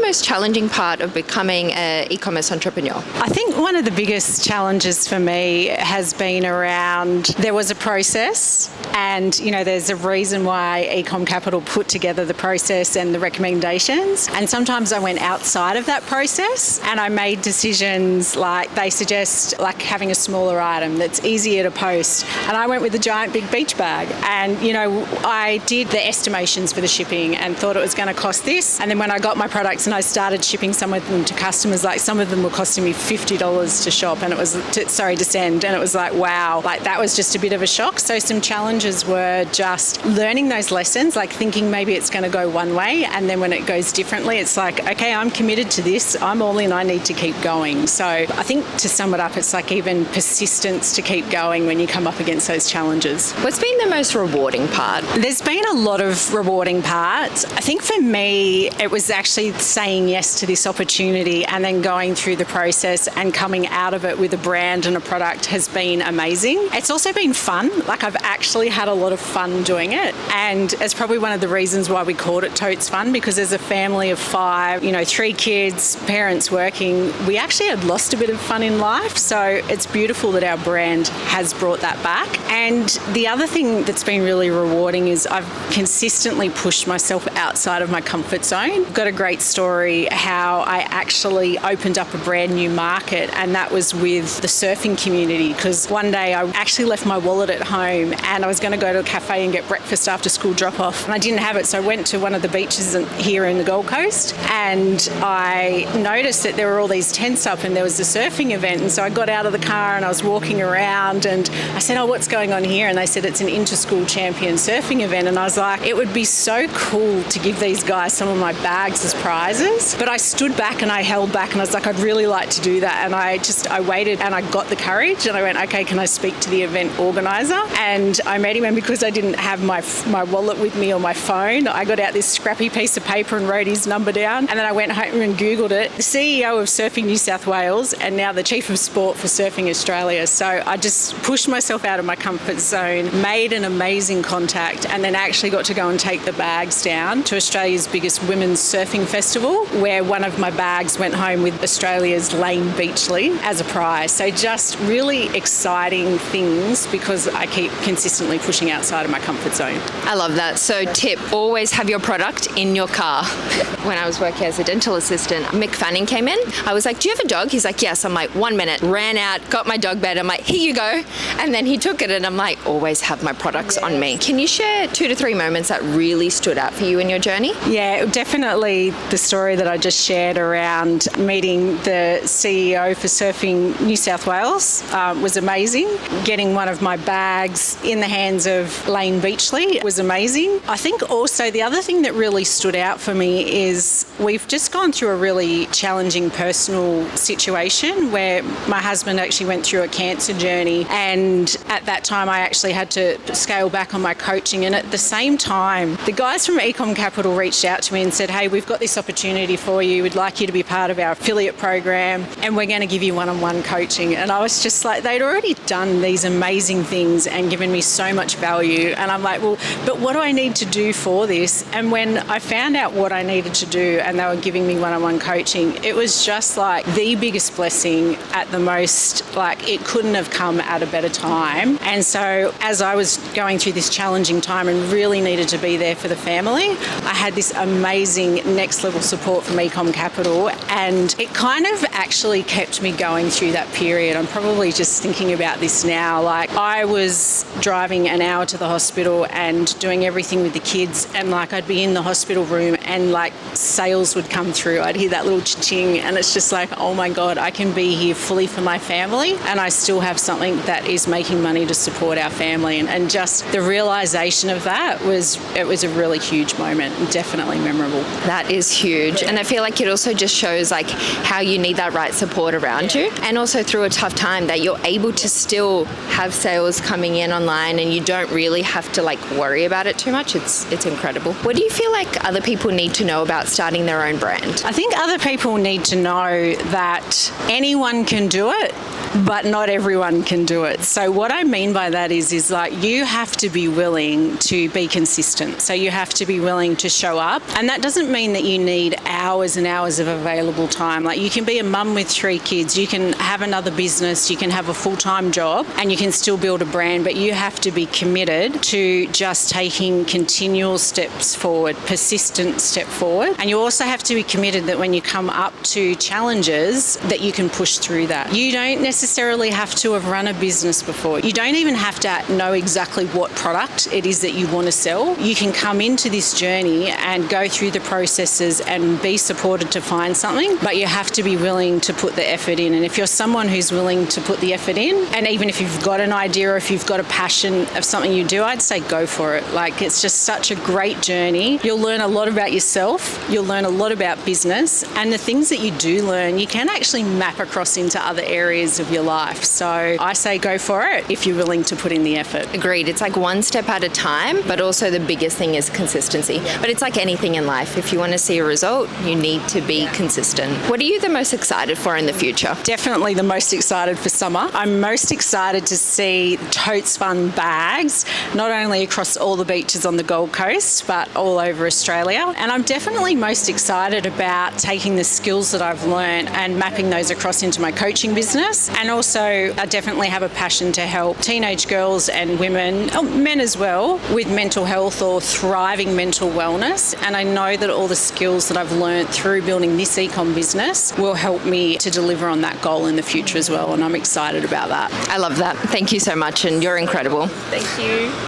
most challenging part of becoming an e-commerce entrepreneur? I think one of the biggest challenges for me has been around, there was a process, and there's a reason why Ecom Capital put together the process and the recommendations, and sometimes I went outside of that process and I made decisions like they suggest, like having a smaller item that's easier to post, and I went with a giant big beach bag, and I did the estimations for the shipping and thought it was going to cost this, and then when I got my products and I started shipping some of them to customers, like some of them were costing me $50 to shop, and it was to send, and it was like, wow, like that was just a bit of a shock. So some challenges were just learning those lessons, like thinking maybe it's going to go one way, and then when it goes differently, it's like, okay, I'm committed to this, I'm all in, I need to keep going. So I think to sum it up, it's like even persistence to keep going when you come up against those challenges. What's been the most rewarding part? There's been a lot of rewarding parts. I think for me, it was actually saying yes to this opportunity and then going through the process and coming out of it with a brand and a product has been amazing. It's also been fun. Like I've actually had a lot of fun doing it, and it's probably one of the reasons why we called it Totes Fun, because as a family of 5, 3 kids, parents working, we actually had lost a bit of fun in life. So it's beautiful that our brand has brought that back. And the other thing that's been really rewarding is I've consistently pushed myself outside of my comfort zone. I've got a great story how I actually opened up a brand new market, and that was with the surfing community, because one day I actually left my wallet at home and I was going to go to a cafe and get breakfast after school drop off, and I didn't have it, so I went to one of the beaches here in the Gold Coast, and I noticed that there were all these tents up and there was a surfing event, and so I got out of the car and I was walking around and I said, oh, what's going on here? And they said it's an inter-school champion surfing event, and I was like, it would be so cool to give these guys some of my bags as prizes. But I stood back and I held back and I was like, I'd really like to do that, and I waited and I got the courage and I went, okay, can I speak to the event organizer? And I met him, and because I didn't have my wallet with me or my phone, I got out this scrappy piece of paper and wrote his number down, and then I went home and Googled it. The CEO of Surfing New South Wales and now the Chief of Sport for Surfing Australia. So I just pushed myself out of my comfort zone, made an amazing contact, and then actually got to go and take the bags down to Australia's biggest women's surfing festival, where one of my bags went home with Australia's Lane Beachley as a prize. So just really exciting things because I keep consistently pushing outside of my comfort zone. I love that. So tip, always have your product in your car. When I was working as a dental assistant, Mick Fanning came in. I was like, do you have a dog? He's like, yes. I'm like, 1 minute. Ran out, got my dog bed. I'm like, here you go. And then he took it and I'm like, always have my products on me. Can you share 2 to 3 moments that really stood out for you in your journey? Yeah, definitely the story that I just shared around meeting the CEO for Surfing New South Wales was amazing. Getting one of my bags in the hands of Lane Beachley was amazing. I think also the other thing that really stood out for me is we've just gone through a really challenging personal situation where my husband actually went through a cancer journey, and at that time I actually had to scale back on my coaching, and at the same time the guys from Ecom Capital reached out to me and said, hey, we've got this opportunity for you, we'd like you to be part of our affiliate program and we're going to give you one-on-one coaching. And I was just like, they'd already done these amazing things and given me so much value, and I'm like, well, but what do I need to do for this? And when I found out what I needed to do and they were giving me one-on-one coaching, it was just like the biggest blessing at the most. Like it couldn't have come at a better time. And so as I was going through this challenging time and really needed to be there for the family, I had this amazing next level support from Ecom Capital, and it kind of actually kept me going through that period. I'm probably just thinking about this now. Like I was driving an hour to the hospital and doing everything with the kids, and like I'd be in the hospital room and like sales would come through. I'd hear that little ching, and it's just like, oh my God, I can be here fully for my family and I still have something that is making money to support our family. And just the realization of that was a really huge moment and definitely memorable. That is huge. And I feel like it also just shows like how you need that right support around you, and also through a tough time that you're able to still have sales coming in online and you don't really have to like worry about it too much. It's incredible. What do you feel like other people need to know about starting their own brand? I think other people need to know that anyone can do it, but not everyone can do it. So what I mean by that is like you have to be willing to be consistent. So you have to be willing to show up. And that doesn't mean that you need hours and hours of available time. Like you can be a mum with 3 kids, you can have another business, you can have a full-time job, and you can still build a brand, but you have to be committed to just taking continual steps forward, persistent step forward. And you also have to be committed that when you come up to challenges that you can push through that. You don't necessarily have to have run a business before. You don't even have to know exactly what product it is that you want to sell. You can come into this journey and go through the processes and be supported to find something, but you have to be willing to put the effort in. And if you're someone who's willing to put the effort in, and even if you've got an idea or if you've got a passion of something you do, I'd say go for it. Like it's just such a great journey. You'll learn a lot about yourself, you'll learn a lot about business, and the things that you do learn, you can actually map across into other areas of your life. So I say go for it if you're willing to put in the effort. Agreed. It's like one step at a time, but also the biggest thing is consistency. But it's like anything in life. If you want to see a result, you need to be consistent. What are you the most excited for in the future? Definitely the most excited for summer. I'm most excited to see Totes Fun bags, not only across all the beaches on the Gold Coast, but all over Australia. And I'm definitely most excited about taking the skills that I've learned and mapping those across into my coaching business. And also, I definitely have a passion to help teenage girls and women, men as well, with mental health or thriving mental wellness. And I know that all the skills that I've learned through building this Ecom business will help me to deliver on that goal in the future as well. And I'm excited about that. I love that. Thank you so much, and you're incredible. Thank you.